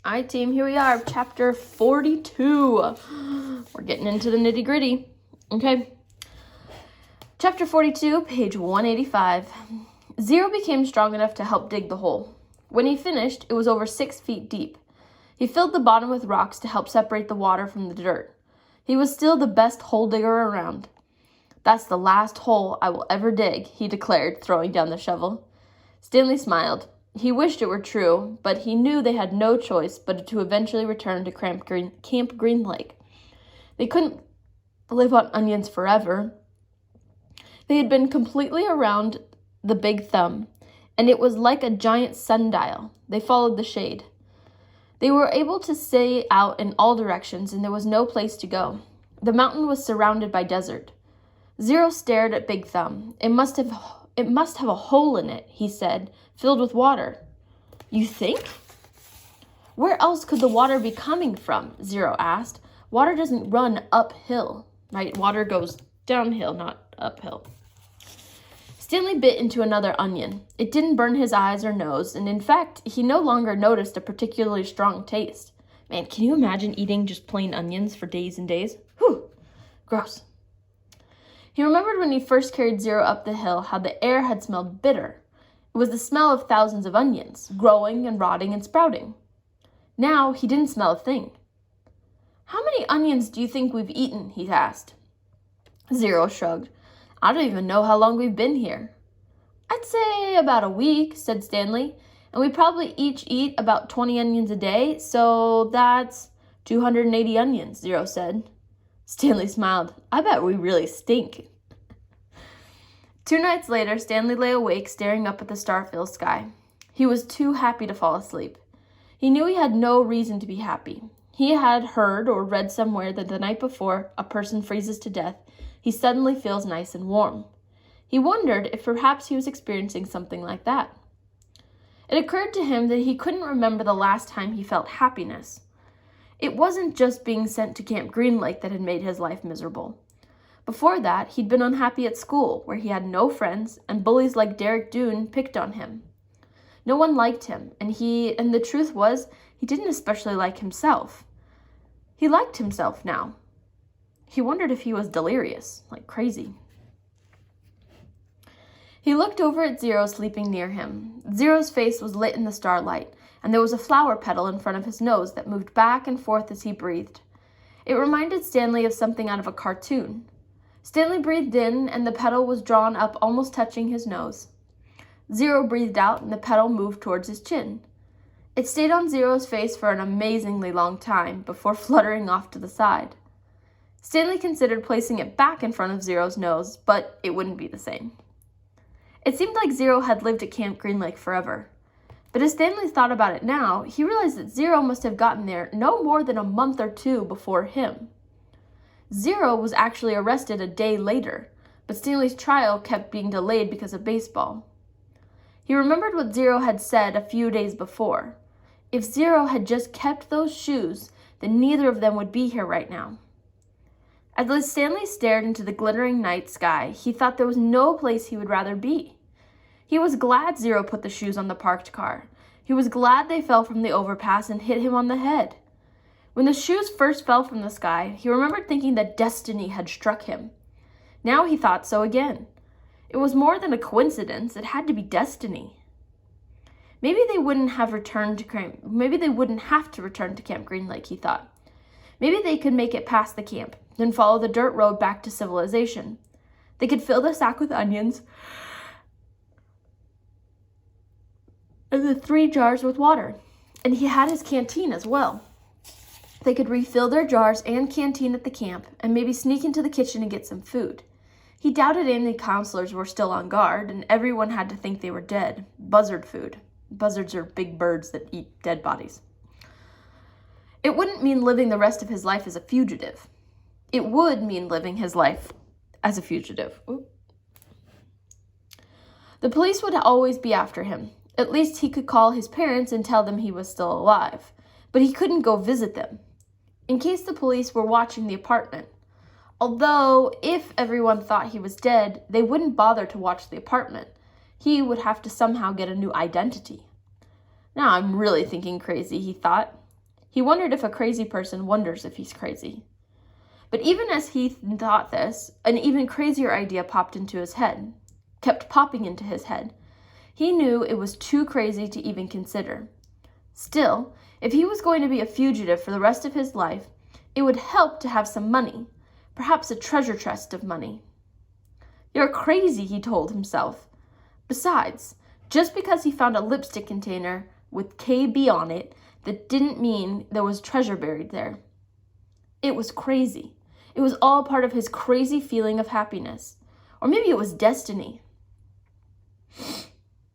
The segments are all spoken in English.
All right, team, here we are, chapter 42. We're getting into the nitty-gritty. Okay. Chapter 42, page 185. Zero became strong enough to help dig the hole. When he finished, it was over 6 feet deep. He filled the bottom with rocks to help separate the water from the dirt. He was still the best hole digger around. "That's the last hole I will ever dig," he declared, throwing down the shovel. Stanley smiled. He wished it were true, but he knew they had no choice but to eventually return to Camp Green Lake. They couldn't live on onions forever. They had been completely around the Big Thumb, and it was like a giant sundial. They followed the shade. They were able to stay out in all directions, and there was no place to go. The mountain was surrounded by desert. Zero stared at Big Thumb. It must have a hole in it," he said, "filled with water." "You think?" "Where else could the water be coming from?" Zero asked. "Water doesn't run uphill, right? Water goes downhill, not uphill." Stanley bit into another onion. It didn't burn his eyes or nose, and in fact, he no longer noticed a particularly strong taste. Man, can you imagine eating just plain onions for days and days? Whew, gross. He remembered when he first carried Zero up the hill how the air had smelled bitter. It was the smell of thousands of onions, growing and rotting and sprouting. Now he didn't smell a thing. "How many onions do you think we've eaten?" he asked. Zero shrugged. "I don't even know how long we've been here." "I'd say about a week," said Stanley, "and we probably each eat about 20 onions a day, so that's 280 onions, Zero said. Stanley smiled. "I bet we really stink." 2 nights later, Stanley lay awake, staring up at the star-filled sky. He was too happy to fall asleep. He knew he had no reason to be happy. He had heard or read somewhere that the night before a person freezes to death, he suddenly feels nice and warm. He wondered if perhaps he was experiencing something like that. It occurred to him that he couldn't remember the last time he felt happiness. It wasn't just being sent to Camp Green Lake that had made his life miserable. Before that, he'd been unhappy at school, where he had no friends, and bullies like Derek Doone picked on him. No one liked him, and the truth was, he didn't especially like himself. He liked himself now. He wondered if he was delirious, like crazy. He looked over at Zero sleeping near him. Zero's face was lit in the starlight, and there was a flower petal in front of his nose that moved back and forth as he breathed. It reminded Stanley of something out of a cartoon. Stanley breathed in, and the petal was drawn up almost touching his nose. Zero breathed out, and the petal moved towards his chin. It stayed on Zero's face for an amazingly long time before fluttering off to the side. Stanley considered placing it back in front of Zero's nose, but it wouldn't be the same. It seemed like Zero had lived at Camp Green Lake forever. But as Stanley thought about it now, he realized that Zero must have gotten there no more than a month or 2 before him. Zero was actually arrested a day later, but Stanley's trial kept being delayed because of baseball. He remembered what Zero had said a few days before. If Zero had just kept those shoes, then neither of them would be here right now. As Stanley stared into the glittering night sky, he thought there was no place he would rather be. He was glad Zero put the shoes on the parked car. He was glad they fell from the overpass and hit him on the head. When the shoes first fell from the sky, he remembered thinking that destiny had struck him. Now he thought so again. It was more than a coincidence. It had to be destiny. Maybe they wouldn't have to return to Camp Green Lake, he thought. Maybe they could make it past the camp, then follow the dirt road back to civilization. They could fill the sack with onions and the 3 jars with water. And he had his canteen as well. They could refill their jars and canteen at the camp and maybe sneak into the kitchen and get some food. He doubted any counselors were still on guard, and everyone had to think they were dead. Buzzard food. Buzzards are big birds that eat dead bodies. It wouldn't mean living the rest of his life as a fugitive. It would mean living his life as a fugitive. Ooh. The police would always be after him. At least he could call his parents and tell them he was still alive. But he couldn't go visit them, in case the police were watching the apartment. Although, if everyone thought he was dead, they wouldn't bother to watch the apartment. He would have to somehow get a new identity. Now I'm really thinking crazy, he thought. He wondered if a crazy person wonders if he's crazy. But even as he thought this, an even crazier idea popped into his head, kept popping into his head. He knew it was too crazy to even consider. Still, if he was going to be a fugitive for the rest of his life, it would help to have some money, perhaps a treasure chest of money. You're crazy, he told himself. Besides, just because he found a lipstick container with KB on it, that didn't mean there was treasure buried there. It was crazy. It was all part of his crazy feeling of happiness. Or maybe it was destiny.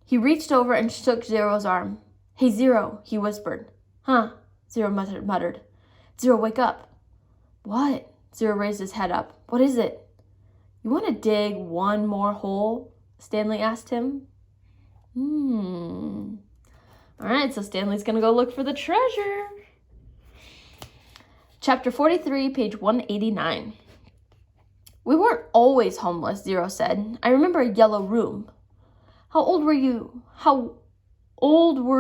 He reached over and shook Zero's arm. Hey, Zero, he whispered. Huh, Zero muttered. Zero, wake up. What? Zero raised his head up. What is it? You want to dig one more hole? Stanley asked him. All right, so Stanley's going to go look for the treasure. Chapter 43, page 189. We weren't always homeless, Zero said. I remember a yellow room. How old were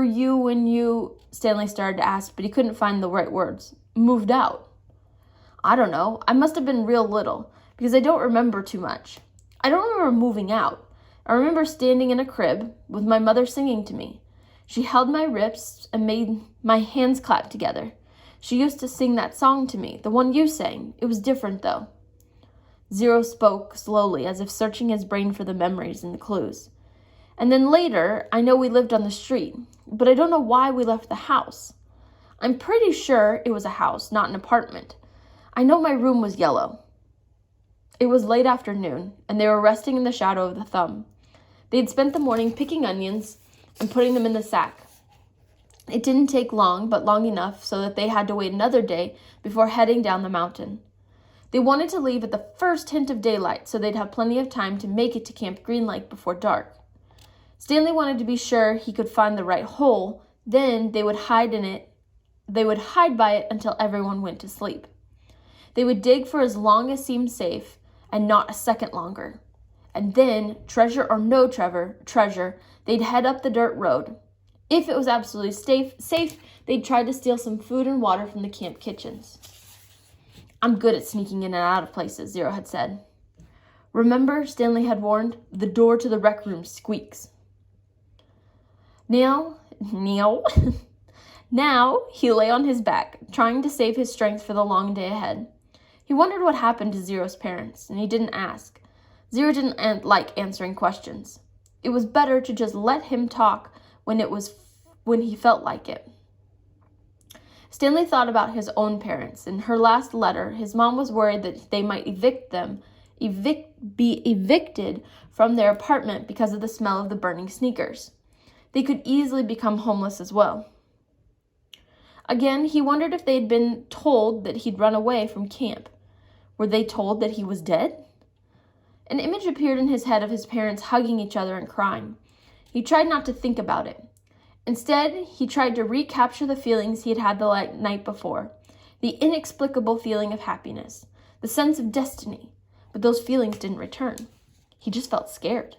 you when you, Stanley started to ask, but he couldn't find the right words. Moved out. I don't know. I must have been real little, because I don't remember too much. I don't remember moving out. I remember standing in a crib with my mother singing to me. She held my wrists and made my hands clap together. She used to sing that song to me, the one you sang. It was different, though. Zero spoke slowly, as if searching his brain for the memories and the clues. And then later, I know we lived on the street, but I don't know why we left the house. I'm pretty sure it was a house, not an apartment. I know my room was yellow. It was late afternoon, and they were resting in the shadow of the thumb. They had spent the morning picking onions and putting them in the sack. It didn't take long, but long enough so that they had to wait another day before heading down the mountain. They wanted to leave at the first hint of daylight so they'd have plenty of time to make it to Camp Green Lake before dark. Stanley wanted to be sure he could find the right hole, then they would hide by it until everyone went to sleep. They would dig for as long as seemed safe, and not a second longer. And then, treasure or no treasure, they'd head up the dirt road. If it was absolutely safe, they'd try to steal some food and water from the camp kitchens. I'm good at sneaking in and out of places, Zero had said. Remember, Stanley had warned, the door to the rec room squeaks. Now, he lay on his back, trying to save his strength for the long day ahead. He wondered what happened to Zero's parents, and he didn't ask. Zero didn't like answering questions. It was better to just let him talk when he felt like it. Stanley thought about his own parents. In her last letter, his mom was worried that they might be evicted from their apartment because of the smell of the burning sneakers. They could easily become homeless as well. Again, he wondered if they'd been told that he'd run away from camp. Were they told that he was dead? An image appeared in his head of his parents hugging each other and crying. He tried not to think about it. Instead, he tried to recapture the feelings he had had the night before, the inexplicable feeling of happiness, the sense of destiny, but those feelings didn't return. He just felt scared.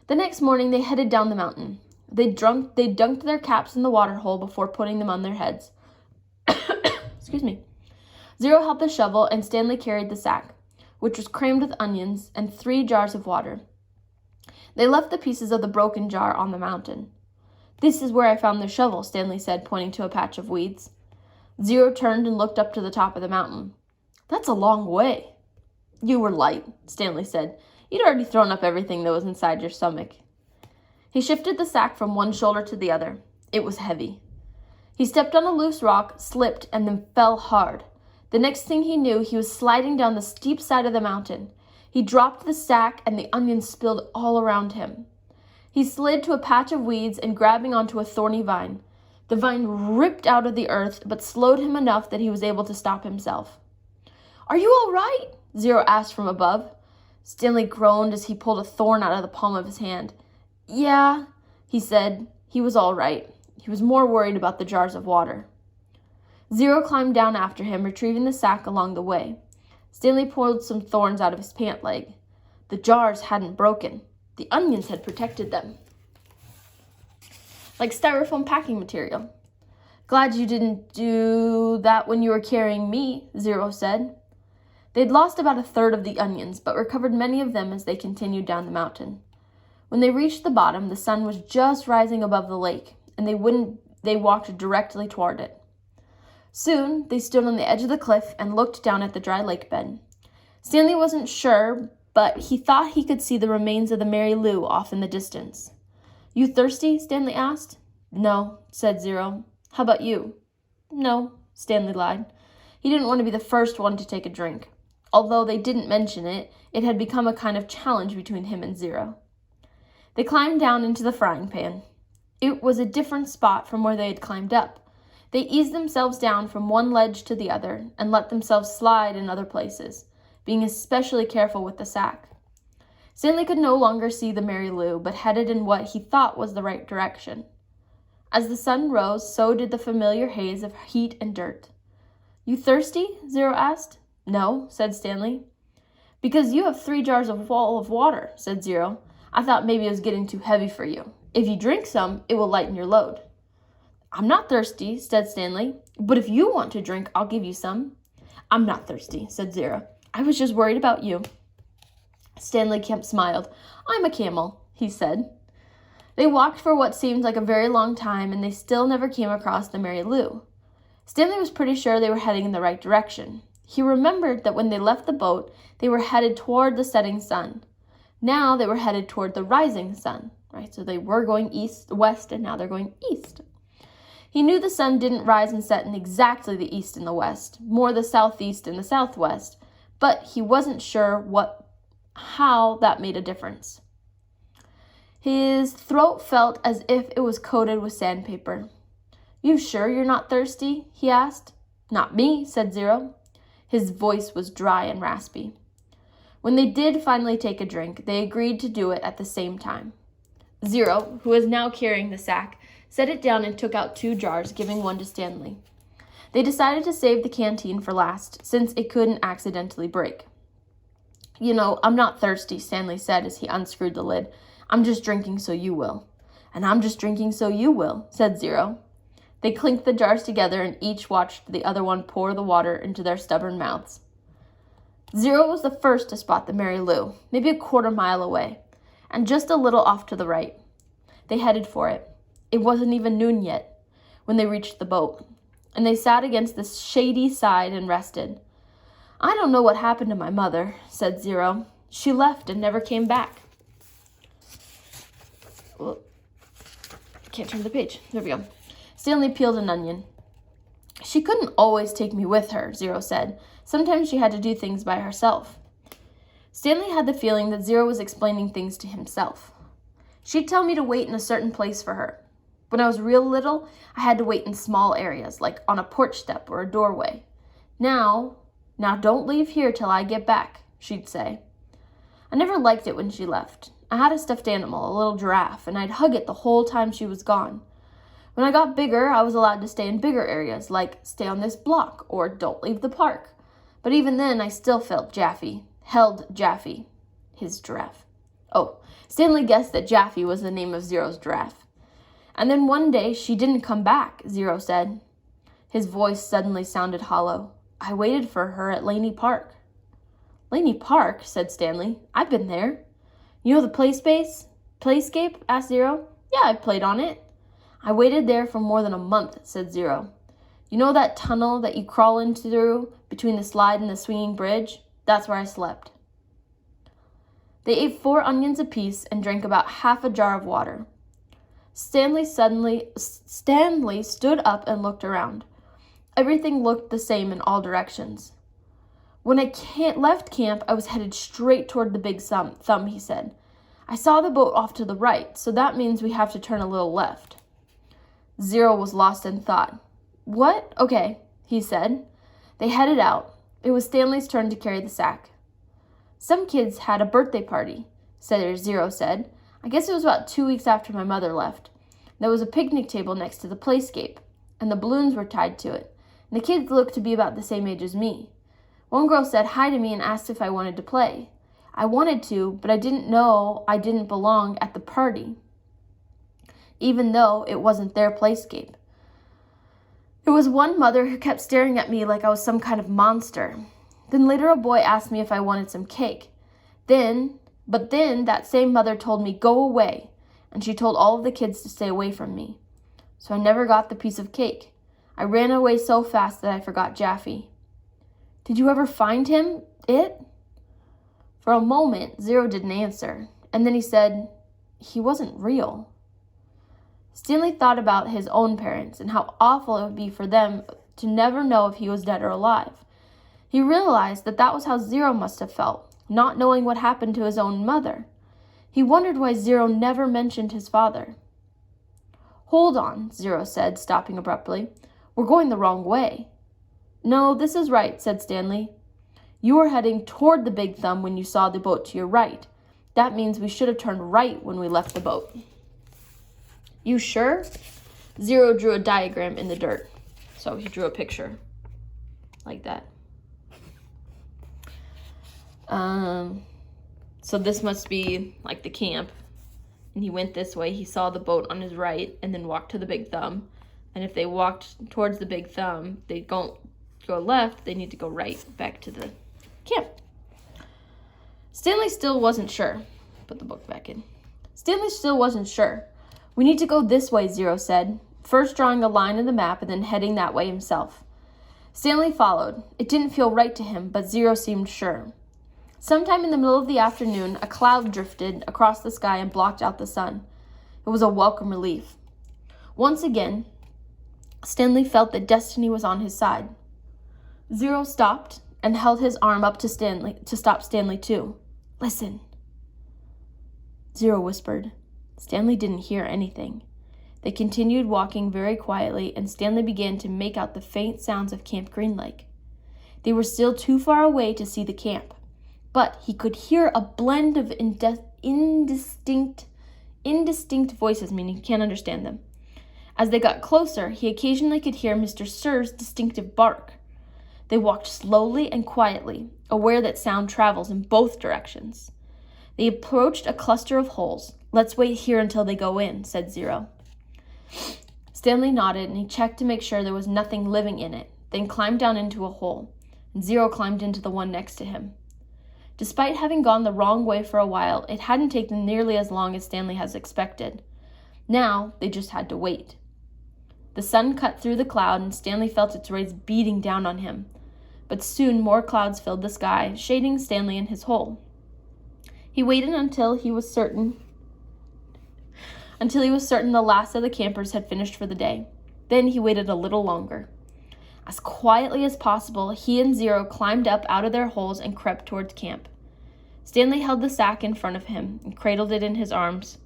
The next morning, they headed down the mountain. They dunked their caps in the water hole before putting them on their heads. Excuse me. Zero held the shovel, and Stanley carried the sack, which was crammed with onions and 3 jars of water. They left the pieces of the broken jar on the mountain. This is where I found the shovel, Stanley said, pointing to a patch of weeds. Zero turned and looked up to the top of the mountain. That's a long way. You were light, Stanley said. You'd already thrown up everything that was inside your stomach. He shifted the sack from one shoulder to the other. It was heavy. He stepped on a loose rock, slipped, and then fell hard. The next thing he knew, he was sliding down the steep side of the mountain. He dropped the sack, and the onions spilled all around him. He slid to a patch of weeds and grabbing onto a thorny vine. The vine ripped out of the earth, but slowed him enough that he was able to stop himself. Are you all right? Zero asked from above. Stanley groaned as he pulled a thorn out of the palm of his hand. Yeah, he said. He was all right. He was more worried about the jars of water. Zero climbed down after him, retrieving the sack along the way. Stanley pulled some thorns out of his pant leg. The jars hadn't broken. The onions had protected them, like styrofoam packing material. Glad you didn't do that when you were carrying me, Zero said. They'd lost about a third of the onions, but recovered many of them as they continued down the mountain. When they reached the bottom, the sun was just rising above the lake, and they walked directly toward it. Soon, they stood on the edge of the cliff and looked down at the dry lake bed. Stanley wasn't sure, but he thought he could see the remains of the Mary Lou off in the distance. You thirsty? Stanley asked. No, said Zero. How about you? No, Stanley lied. He didn't want to be the first one to take a drink. Although they didn't mention it, it had become a kind of challenge between him and Zero. They climbed down into the frying pan. It was a different spot from where they had climbed up. They eased themselves down from one ledge to the other and let themselves slide in other places, being especially careful with the sack. Stanley could no longer see the Mary Lou, but headed in what he thought was the right direction. As the sun rose, so did the familiar haze of heat and dirt. You thirsty? Zero asked. No, said Stanley. Because you have 3 jars full of water, said Zero. I thought maybe it was getting too heavy for you. If you drink some, it will lighten your load. I'm not thirsty, said Stanley. But if you want to drink, I'll give you some. I'm not thirsty, said Zero. I was just worried about you. Stanley Kemp smiled. I'm a camel, he said. They walked for what seemed like a very long time, and they still never came across the Mary Lou. Stanley was pretty sure they were heading in the right direction. He remembered that when they left the boat, they were headed toward the setting sun. Now they were headed toward the rising sun, right? So they were going west, and now they're going east. He knew the sun didn't rise and set in exactly the east and the west, more the southeast and the southwest, but he wasn't sure how that made a difference. His throat felt as if it was coated with sandpaper. You sure you're not thirsty? He asked. Not me, said Zero. His voice was dry and raspy. When they did finally take a drink, they agreed to do it at the same time. Zero, who was now carrying the sack, set it down and took out 2 jars, giving one to Stanley. They decided to save the canteen for last, since it couldn't accidentally break. You know, I'm not thirsty, Stanley said as he unscrewed the lid. I'm just drinking so you will. And I'm just drinking so you will, said Zero. They clinked the jars together and each watched the other one pour the water into their stubborn mouths. Zero was the first to spot the Mary Lou, maybe a 1/4 mile away, and just a little off to the right. They headed for it. It wasn't even noon yet when they reached the boat, and they sat against the shady side and rested. I don't know what happened to my mother, said Zero. She left and never came back. Well, can't turn the page. There we go. Stanley peeled an onion. She couldn't always take me with her, Zero said. Sometimes she had to do things by herself. Stanley had the feeling that Zero was explaining things to himself. She'd tell me to wait in a certain place for her. When I was real little, I had to wait in small areas, like on a porch step or a doorway. Now don't leave here till I get back, she'd say. I never liked it when she left. I had a stuffed animal, a little giraffe, and I'd hug it the whole time she was gone. When I got bigger, I was allowed to stay in bigger areas, like stay on this block or don't leave the park. But even then, I still held Jaffe, his giraffe. Oh, Stanley guessed that Jaffe was the name of Zero's giraffe. And then one day, she didn't come back, Zero said. His voice suddenly sounded hollow. I waited for her at Laney Park. Laney Park, said Stanley. I've been there. You know the Playscape? Asked Zero. Yeah, I played on it. I waited there for more than a month, said Zero. You know that tunnel that you crawl into through between the slide and the swinging bridge? That's where I slept. They ate 4 onions apiece and drank about half a jar of water. Stanley stood up and looked around. Everything looked the same in all directions. When I left camp, I was headed straight toward the big thumb, he said. I saw the boat off to the right, so that means we have to turn a little left. Zero was lost in thought. What? Okay, he said. They headed out. It was Stanley's turn to carry the sack. Some kids had a birthday party, Zero said. I guess it was about 2 weeks after my mother left. There was a picnic table next to the playscape, and the balloons were tied to it, and the kids looked to be about the same age as me. One girl said hi to me and asked if I wanted to play. I wanted to, but I didn't know I didn't belong at the party, even though it wasn't their playscape. There was one mother who kept staring at me like I was some kind of monster. Then later a boy asked me if I wanted some cake. But then that same mother told me, go away, and she told all of the kids to stay away from me. So I never got the piece of cake. I ran away so fast that I forgot Jaffe. Did you ever find him? For a moment, Zero didn't answer, and then he said, he wasn't real. Stanley thought about his own parents and how awful it would be for them to never know if he was dead or alive. He realized that that was how Zero must have felt, not knowing what happened to his own mother. He wondered why Zero never mentioned his father. Hold on, Zero said, stopping abruptly. We're going the wrong way. No, this is right, said Stanley. You were heading toward the Big Thumb when you saw the boat to your right. That means we should have turned right when we left the boat. You sure? Zero drew a diagram in the dirt. So he drew a picture like that. So this must be like the camp. And he went this way. He saw the boat on his right and then walked to the Big Thumb. And if they walked towards the Big Thumb, they don't go left. They need to go right back to the camp. Stanley still wasn't sure. Put the book back in. Stanley still wasn't sure. We need to go this way, Zero said, first drawing a line in the map and then heading that way himself. Stanley followed. It didn't feel right to him, but Zero seemed sure. Sometime in the middle of the afternoon, a cloud drifted across the sky and blocked out the sun. It was a welcome relief. Once again, Stanley felt that destiny was on his side. Zero stopped and held his arm up to Stanley to stop Stanley too. Listen, Zero whispered. Stanley didn't hear anything. They continued walking very quietly, and Stanley began to make out the faint sounds of Camp Green Lake. They were still too far away to see the camp, but he could hear a blend of indistinct voices, meaning he can't understand them. As they got closer, he occasionally could hear Mr. Sir's distinctive bark. They walked slowly and quietly, aware that sound travels in both directions. They approached a cluster of holes. Let's wait here until they go in, said Zero. Stanley nodded, and he checked to make sure there was nothing living in it, then climbed down into a hole, and Zero climbed into the one next to him. Despite having gone the wrong way for a while, it hadn't taken nearly as long as Stanley had expected. Now, they just had to wait. The sun cut through the cloud, and Stanley felt its rays beating down on him. But soon more clouds filled the sky, shading Stanley in his hole. He waited until he was certain the last of the campers had finished for the day. Then he waited a little longer. As quietly as possible, he and Zero climbed up out of their holes and crept towards camp. Stanley held the sack in front of him and cradled it in his arms.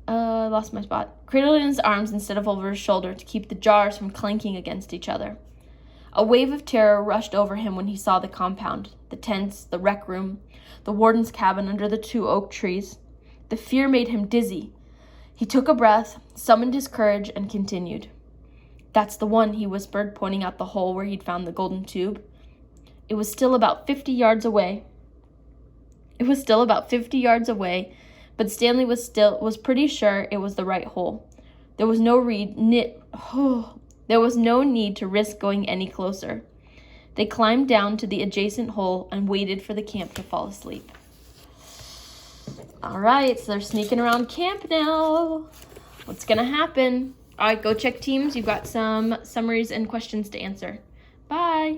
Cradled it in his arms instead of over his shoulder to keep the jars from clanking against each other. A wave of terror rushed over him when he saw the compound, the tents, the rec room, the warden's cabin under the 2 oak trees. The fear made him dizzy. He took a breath, summoned his courage, and continued. That's the one, he whispered, pointing out the hole where he'd found the golden tube. It was still about 50 yards away. But Stanley was pretty sure it was the right hole. There was no need to risk going any closer. They climbed down to the adjacent hole and waited for the camp to fall asleep. All right, so they're sneaking around camp now. What's going to happen? All right, go check teams. You've got some summaries and questions to answer. Bye.